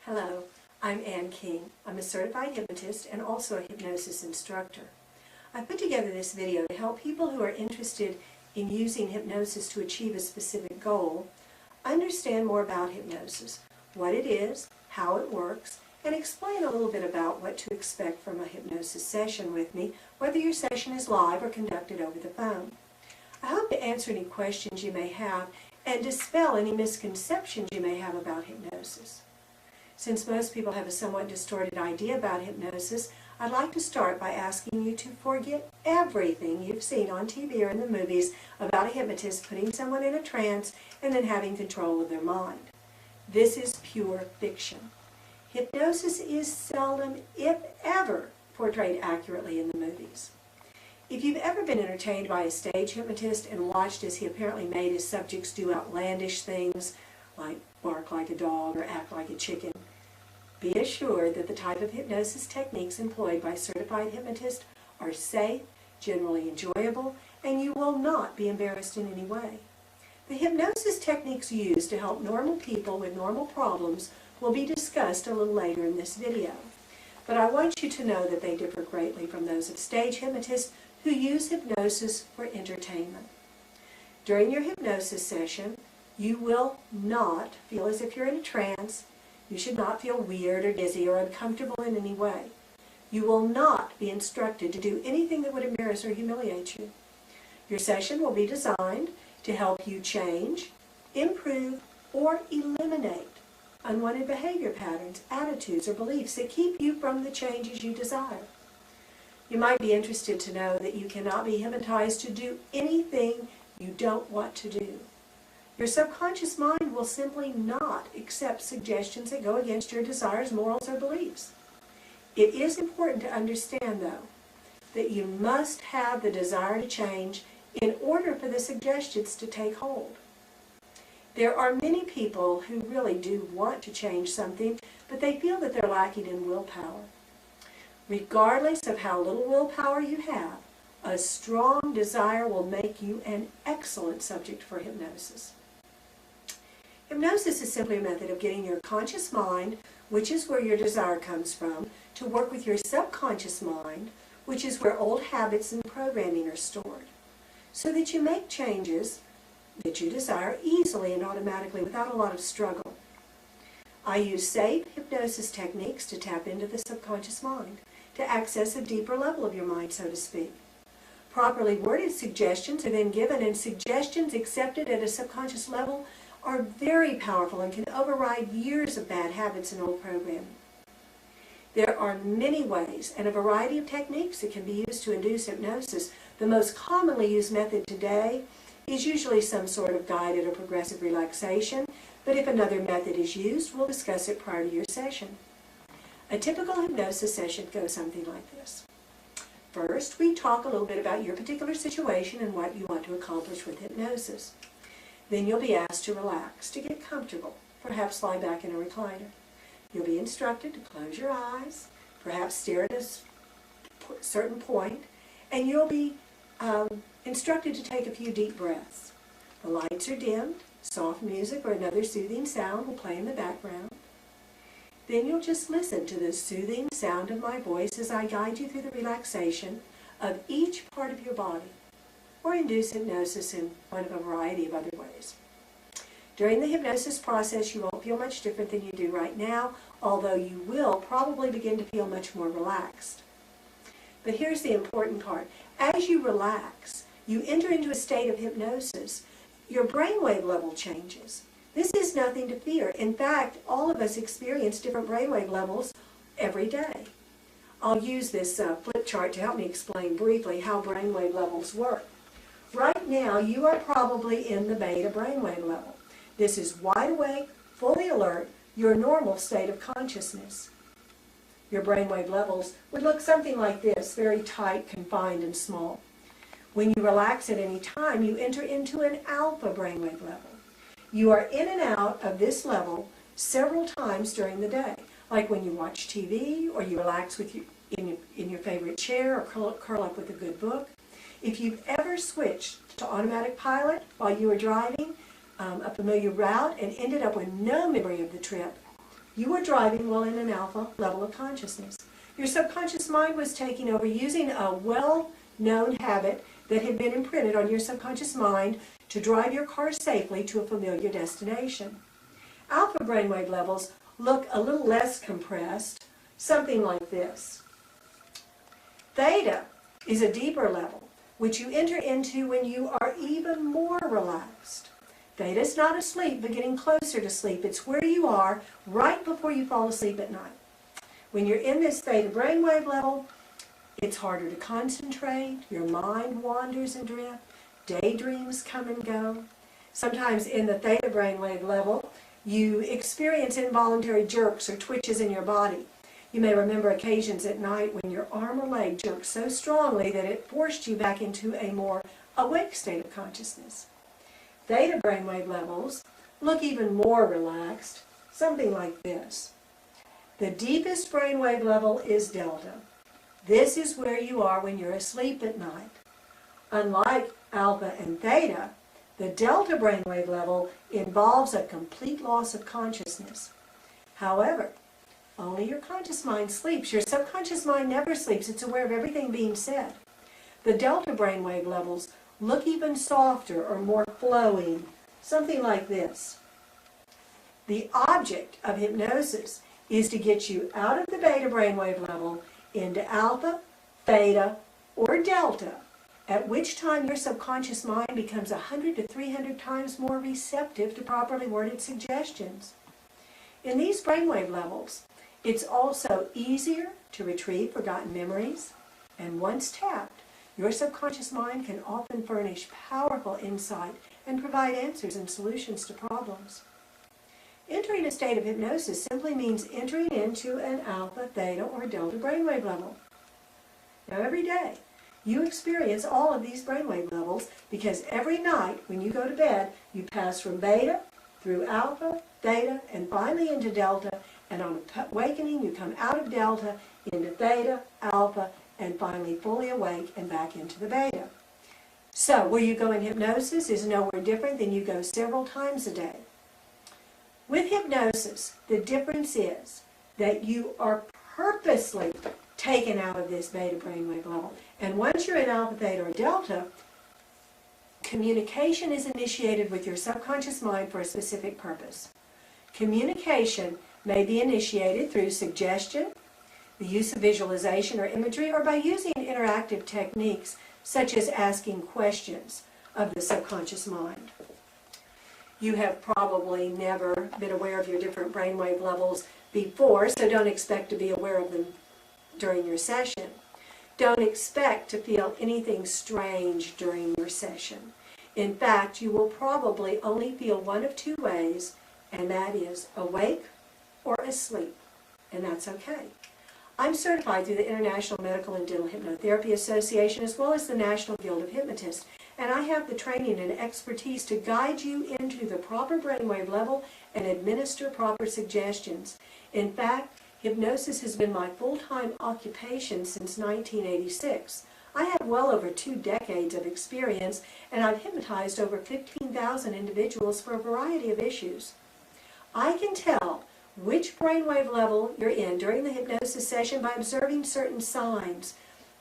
Hello, I'm Ann King. I'm a certified hypnotist and also a hypnosis instructor. I put together this video to help people who are interested in using hypnosis to achieve a specific goal understand more about hypnosis, what it is, how it works, and explain a little bit about what to expect from a hypnosis session with me, whether your session is live or conducted over the phone. I hope to answer any questions you may have and dispel any misconceptions you may have about hypnosis. Since most people have a somewhat distorted idea about hypnosis, I'd like to start by asking you to forget everything you've seen on TV or in the movies about a hypnotist putting someone in a trance and then having control of their mind. This is pure fiction. Hypnosis is seldom, if ever, portrayed accurately in the movies. If you've ever been entertained by a stage hypnotist and watched as he apparently made his subjects do outlandish things like bark like a dog or act like a chicken, be assured that the type of hypnosis techniques employed by certified hypnotists are safe, generally enjoyable, and you will not be embarrassed in any way. The hypnosis techniques used to help normal people with normal problems will be discussed a little later in this video. But I want you to know that they differ greatly from those of stage hypnotists who use hypnosis for entertainment. During your hypnosis session, you will not feel as if you're in a trance. You should not feel weird or dizzy or uncomfortable in any way. You will not be instructed to do anything that would embarrass or humiliate you. Your session will be designed to help you change, improve, or eliminate unwanted behavior patterns, attitudes, or beliefs that keep you from the changes you desire. You might be interested to know that you cannot be hypnotized to do anything you don't want to do. Your subconscious mind will simply not accept suggestions that go against your desires, morals, or beliefs. It is important to understand, though, that you must have the desire to change in order for the suggestions to take hold. There are many people who really do want to change something, but they feel that they're lacking in willpower. Regardless of how little willpower you have, a strong desire will make you an excellent subject for hypnosis. Hypnosis is simply a method of getting your conscious mind, which is where your desire comes from, to work with your subconscious mind, which is where old habits and programming are stored, so that you make changes that you desire easily and automatically without a lot of struggle. I use safe hypnosis techniques to tap into the subconscious mind, to access a deeper level of your mind, so to speak. Properly worded suggestions are then given, and suggestions accepted at a subconscious level are very powerful and can override years of bad habits and old programming. There are many ways and a variety of techniques that can be used to induce hypnosis. The most commonly used method today is usually some sort of guided or progressive relaxation, but if another method is used, we'll discuss it prior to your session. A typical hypnosis session goes something like this. First, we talk a little bit about your particular situation and what you want to accomplish with hypnosis. Then you'll be asked to relax, to get comfortable, perhaps lie back in a recliner. You'll be instructed to close your eyes, perhaps stare at a certain point, and you'll be instructed to take a few deep breaths. The lights are dimmed, soft music or another soothing sound will play in the background. Then you'll just listen to the soothing sound of my voice as I guide you through the relaxation of each part of your body, or induce hypnosis in one of a variety of other ways. During the hypnosis process, you won't feel much different than you do right now, although you will probably begin to feel much more relaxed. But here's the important part. As you relax, you enter into a state of hypnosis. Your brainwave level changes. This is nothing to fear. In fact, all of us experience different brainwave levels every day. I'll use this flip chart to help me explain briefly how brainwave levels work. Right now, you are probably in the beta brainwave level. This is wide awake, fully alert, your normal state of consciousness. Your brainwave levels would look something like this, very tight, confined, and small. When you relax at any time, you enter into an alpha brainwave level. You are in and out of this level several times during the day, like when you watch TV or you relax with in your favorite chair or curl up with a good book. If you've ever switched to automatic pilot while you were driving a familiar route and ended up with no memory of the trip, You were driving while in an alpha level of consciousness. Your subconscious mind was taking over using a well-known habit that had been imprinted on your subconscious mind to drive your car safely to a familiar destination. Alpha brainwave levels look a little less compressed, something like this. Theta is a deeper level, which you enter into when you are even more relaxed. Theta is not asleep, but getting closer to sleep. It's where you are right before you fall asleep at night. When you're in this theta brainwave level, it's harder to concentrate, your mind wanders and drifts, daydreams come and go. Sometimes in the theta brainwave level, you experience involuntary jerks or twitches in your body. You may remember occasions at night when your arm or leg jerked so strongly that it forced you back into a more awake state of consciousness. Theta brainwave levels look even more relaxed, something like this. The deepest brainwave level is delta. This is where you are when you're asleep at night. Unlike alpha and theta, the delta brainwave level involves a complete loss of consciousness. However, only your conscious mind sleeps. Your subconscious mind never sleeps. It's aware of everything being said. The delta brainwave levels look even softer or more flowing, something like this. The object of hypnosis is to get you out of the beta brainwave level into alpha, theta, or delta, at which time your subconscious mind becomes 100 to 300 times more receptive to properly worded suggestions. In these brainwave levels, it's also easier to retrieve forgotten memories, and once tapped, your subconscious mind can often furnish powerful insight and provide answers and solutions to problems. Entering a state of hypnosis simply means entering into an alpha, theta, or delta brainwave level. Now every day, you experience all of these brainwave levels because every night when you go to bed, you pass from beta through alpha, theta, and finally into delta, and on awakening you come out of delta into theta, alpha, and finally fully awake and back into the beta. So where you go in hypnosis is nowhere different than you go several times a day. With hypnosis, the difference is that you are purposely taken out of this beta brainwave level. And once you're in alpha, theta, or delta, communication is initiated with your subconscious mind for a specific purpose. Communication may be initiated through suggestion, the use of visualization or imagery, or by using interactive techniques such as asking questions of the subconscious mind. You have probably never been aware of your different brainwave levels before, so don't expect to be aware of them during your session. Don't expect to feel anything strange during your session. In fact, you will probably only feel one of two ways, and that is awake or asleep, and that's okay. I'm certified through the International Medical and Dental Hypnotherapy Association as well as the National Guild of Hypnotists, and I have the training and expertise to guide you into the proper brainwave level and administer proper suggestions. In fact, hypnosis has been my full-time occupation since 1986. I have well over 2 decades of experience, and I've hypnotized over 15,000 individuals for a variety of issues. I can tell which brainwave level you're in during the hypnosis session by observing certain signs,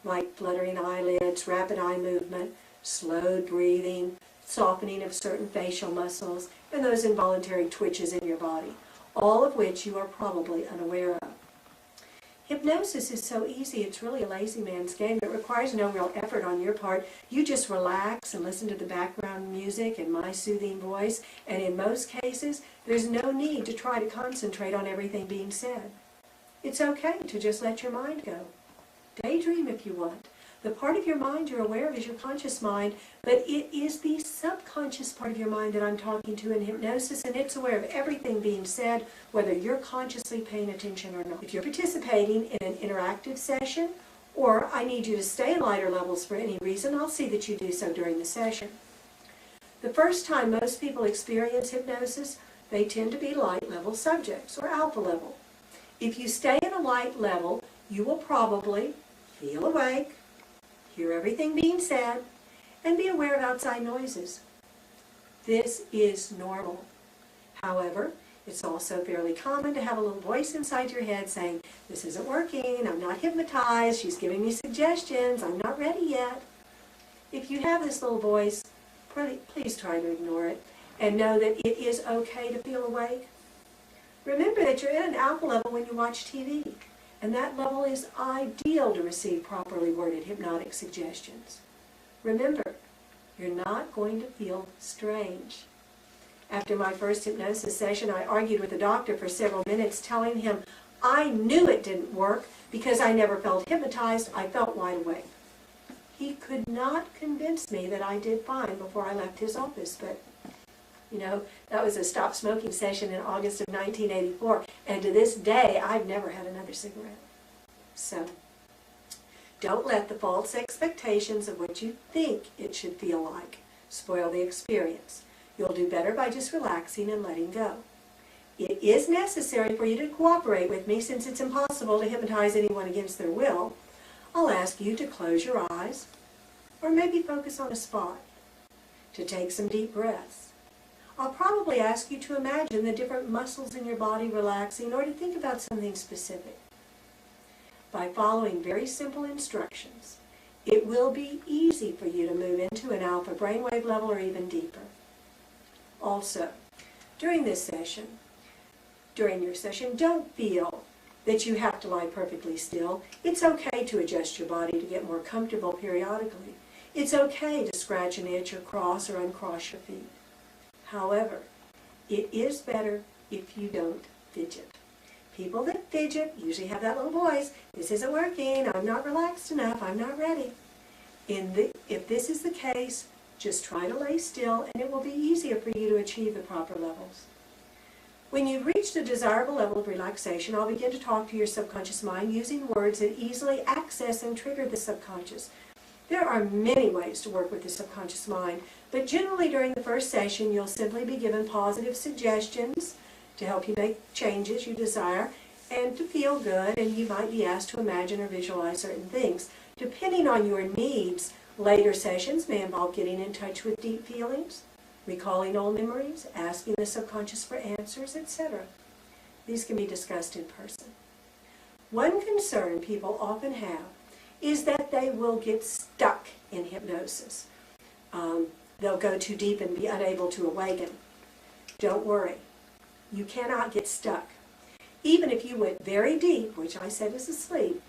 like fluttering eyelids, rapid eye movement, slowed breathing, softening of certain facial muscles, and those involuntary twitches in your body, all of which you are probably unaware of. Hypnosis is so easy, it's really a lazy man's game. It requires no real effort on your part. You just relax and listen to the background music and my soothing voice, and in most cases, there's no need to try to concentrate on everything being said. It's okay to just let your mind go. Daydream if you want. The part of your mind you're aware of is your conscious mind, but it is the subconscious part of your mind that I'm talking to in hypnosis, and it's aware of everything being said, whether you're consciously paying attention or not. If you're participating in an interactive session, or I need you to stay in lighter levels for any reason, I'll see that you do so during the session. The first time most people experience hypnosis, they tend to be light level subjects, or alpha level. If you stay in a light level, you will probably feel awake, hear everything being said, and be aware of outside noises. This is normal. However, It's also fairly common to have a little voice inside your head saying, this isn't working, I'm not hypnotized, she's giving me suggestions, I'm not ready yet. If you have this little voice, please try to ignore it and know that it is okay to feel awake. Remember that you're in an alpha level when you watch TV, and that level is ideal to receive properly worded hypnotic suggestions. Remember, you're not going to feel strange. After my first hypnosis session, I argued with the doctor for several minutes, telling him I knew it didn't work because I never felt hypnotized, I felt wide awake. He could not convince me that I did fine before I left his office, but you know, that was a stop smoking session in August of 1984, and to this day, I've never had another cigarette. So, don't let the false expectations of what you think it should feel like spoil the experience. You'll do better by just relaxing and letting go. It is necessary for you to cooperate with me since it's impossible to hypnotize anyone against their will. I'll ask you to close your eyes, or maybe focus on a spot, to take some deep breaths. I'll probably ask you to imagine the different muscles in your body relaxing or to think about something specific. By following very simple instructions, it will be easy for you to move into an alpha brainwave level or even deeper. Also, during your session, don't feel that you have to lie perfectly still. It's okay to adjust your body to get more comfortable periodically. It's okay to scratch an itch or cross or uncross your feet. However, it is better if you don't fidget. People that fidget usually have that little voice, this isn't working, I'm not relaxed enough, I'm not ready. If this is the case, just try to lay still and it will be easier for you to achieve the proper levels. When you've reached a desirable level of relaxation, I'll begin to talk to your subconscious mind using words that easily access and trigger the subconscious. There are many ways to work with the subconscious mind, but generally during the first session you'll simply be given positive suggestions to help you make changes you desire and to feel good, and you might be asked to imagine or visualize certain things. Depending on your needs, later sessions may involve getting in touch with deep feelings, recalling old memories, asking the subconscious for answers, etc. These can be discussed in person. One concern people often have is that they will get stuck in hypnosis. They'll go too deep and be unable to awaken. Don't worry. You cannot get stuck. Even if you went very deep, which I said is asleep,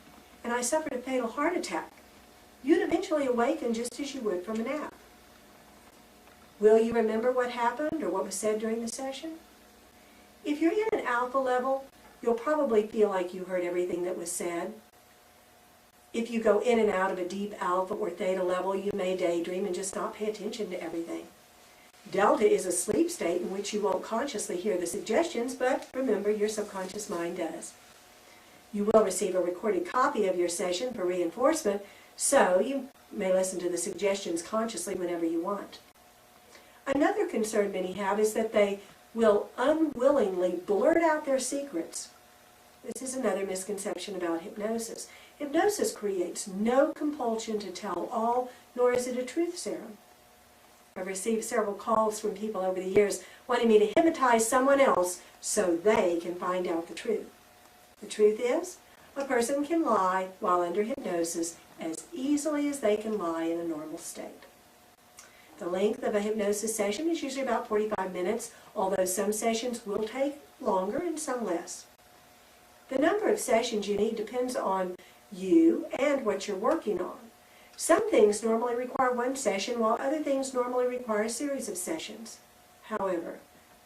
and I suffered a fatal heart attack, you'd eventually awaken just as you would from a nap. Will you remember what happened or what was said during the session? If you're in an alpha level, you'll probably feel like you heard everything that was said. If you go in and out of a deep alpha or theta level, you may daydream and just not pay attention to everything. Delta is a sleep state in which you won't consciously hear the suggestions, but remember, your subconscious mind does. You will receive a recorded copy of your session for reinforcement, so you may listen to the suggestions consciously whenever you want. Another concern many have is that they will unwillingly blurt out their secrets. This is another misconception about hypnosis. Hypnosis creates no compulsion to tell all, nor is it a truth serum. I've received several calls from people over the years wanting me to hypnotize someone else so they can find out the truth. The truth is, a person can lie while under hypnosis as easily as they can lie in a normal state. The length of a hypnosis session is usually about 45 minutes, although some sessions will take longer and some less. The number of sessions you need depends on you and what you're working on. Some things normally require one session, while other things normally require a series of sessions. However,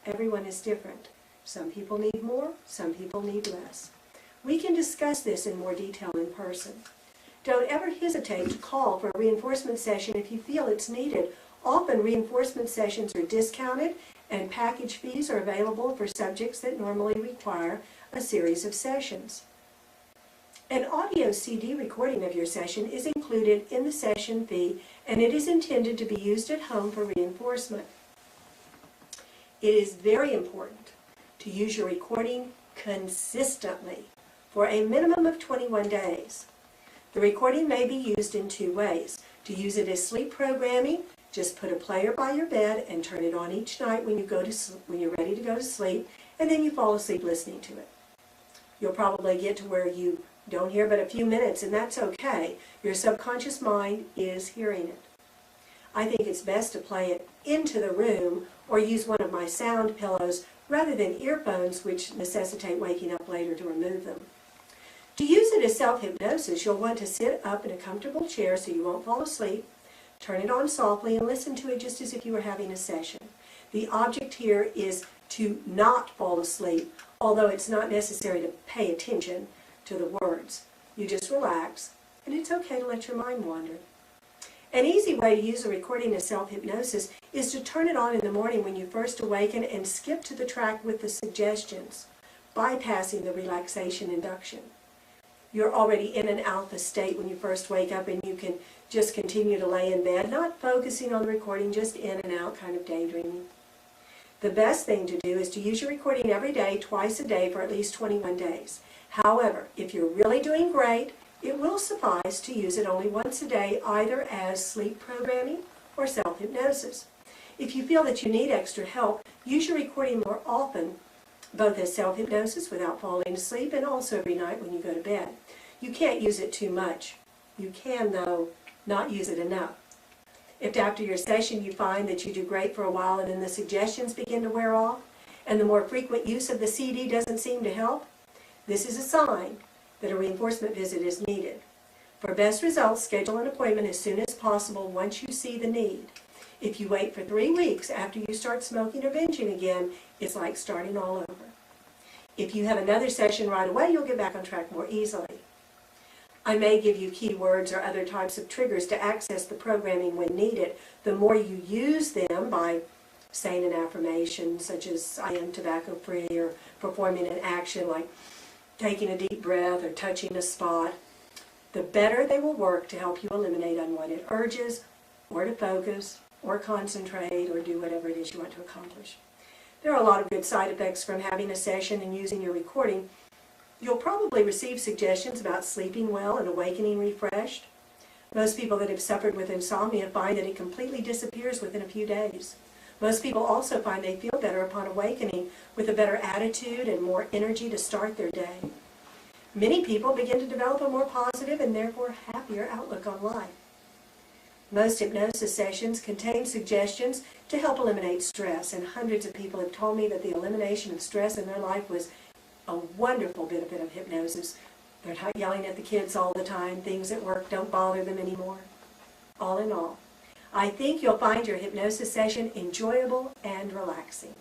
everyone is different. Some people need more, some people need less. We can discuss this in more detail in person. Don't ever hesitate to call for a reinforcement session if you feel it's needed. Often reinforcement sessions are discounted and package fees are available for subjects that normally require a series of sessions. An audio CD recording of your session is included in the session fee, and it is intended to be used at home for reinforcement. It is very important to use your recording consistently for a minimum of 21 days. The recording may be used in two ways. To use it as sleep programming, just put a player by your bed and turn it on each night when you're ready to go to sleep, and then you fall asleep listening to it. You'll probably get to where you don't hear but a few minutes, and that's okay. Your subconscious mind is hearing it. I think it's best to play it into the room or use one of my sound pillows rather than earphones, which necessitate waking up later to remove them. To use it as self-hypnosis, you'll want to sit up in a comfortable chair so you won't fall asleep, turn it on softly, and listen to it just as if you were having a session. The object here is to not fall asleep, although it's not necessary to pay attention to the words. You just relax, and it's okay to let your mind wander. An easy way to use a recording of self-hypnosis is to turn it on in the morning when you first awaken and skip to the track with the suggestions, bypassing the relaxation induction. You're already in an alpha state when you first wake up, and you can just continue to lay in bed, not focusing on the recording, just in and out, kind of daydreaming. The best thing to do is to use your recording every day, twice a day, for at least 21 days. However, if you're really doing great, it will suffice to use it only once a day, either as sleep programming or self-hypnosis. If you feel that you need extra help, use your recording more often, both as self-hypnosis without falling asleep and also every night when you go to bed. You can't use it too much. You can, though, not use it enough. If after your session you find that you do great for a while and then the suggestions begin to wear off, and the more frequent use of the CD doesn't seem to help, this is a sign that a reinforcement visit is needed. For best results, schedule an appointment as soon as possible once you see the need. If you wait for 3 weeks after you start smoking or binging again, it's like starting all over. If you have another session right away, you'll get back on track more easily. I may give you keywords or other types of triggers to access the programming when needed. The more you use them by saying an affirmation such as I am tobacco free, or performing an action like taking a deep breath or touching a spot, the better they will work to help you eliminate unwanted urges, or to focus, or concentrate, or do whatever it is you want to accomplish. There are a lot of good side effects from having a session and using your recording. You'll probably receive suggestions about sleeping well and awakening refreshed. Most people that have suffered with insomnia find that it completely disappears within a few days. Most people also find they feel better upon awakening, with a better attitude and more energy to start their day. Many people begin to develop a more positive and therefore happier outlook on life. Most hypnosis sessions contain suggestions to help eliminate stress, and hundreds of people have told me that the elimination of stress in their life was a wonderful benefit of hypnosis. They're not yelling at the kids all the time, things at work don't bother them anymore. All in all, I think you'll find your hypnosis session enjoyable and relaxing.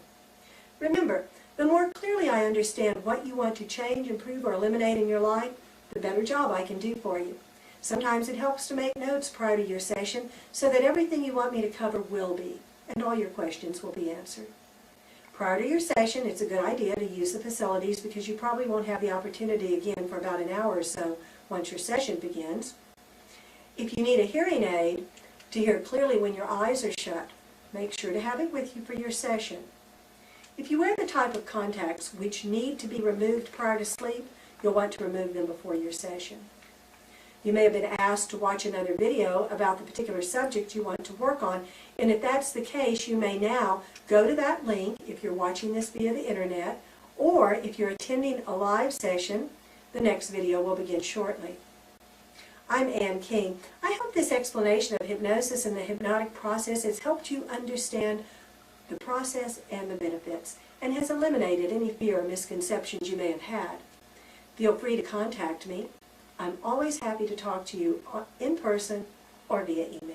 Remember, the more clearly I understand what you want to change, improve, or eliminate in your life, the better job I can do for you. Sometimes it helps to make notes prior to your session so that everything you want me to cover will be, and all your questions will be answered. Prior to your session, it's a good idea to use the facilities because you probably won't have the opportunity again for about an hour or so once your session begins. If you need a hearing aid to hear clearly when your eyes are shut, make sure to have it with you for your session. If you wear the type of contacts which need to be removed prior to sleep, you'll want to remove them before your session. You may have been asked to watch another video about the particular subject you want to work on, and if that's the case, you may now go to that link if you're watching this via the internet, or if you're attending a live session, the next video will begin shortly. I'm Ann King. I hope this explanation of hypnosis and the hypnotic process has helped you understand the process and the benefits, and has eliminated any fear or misconceptions you may have had. Feel free to contact me. I'm always happy to talk to you in person or via email.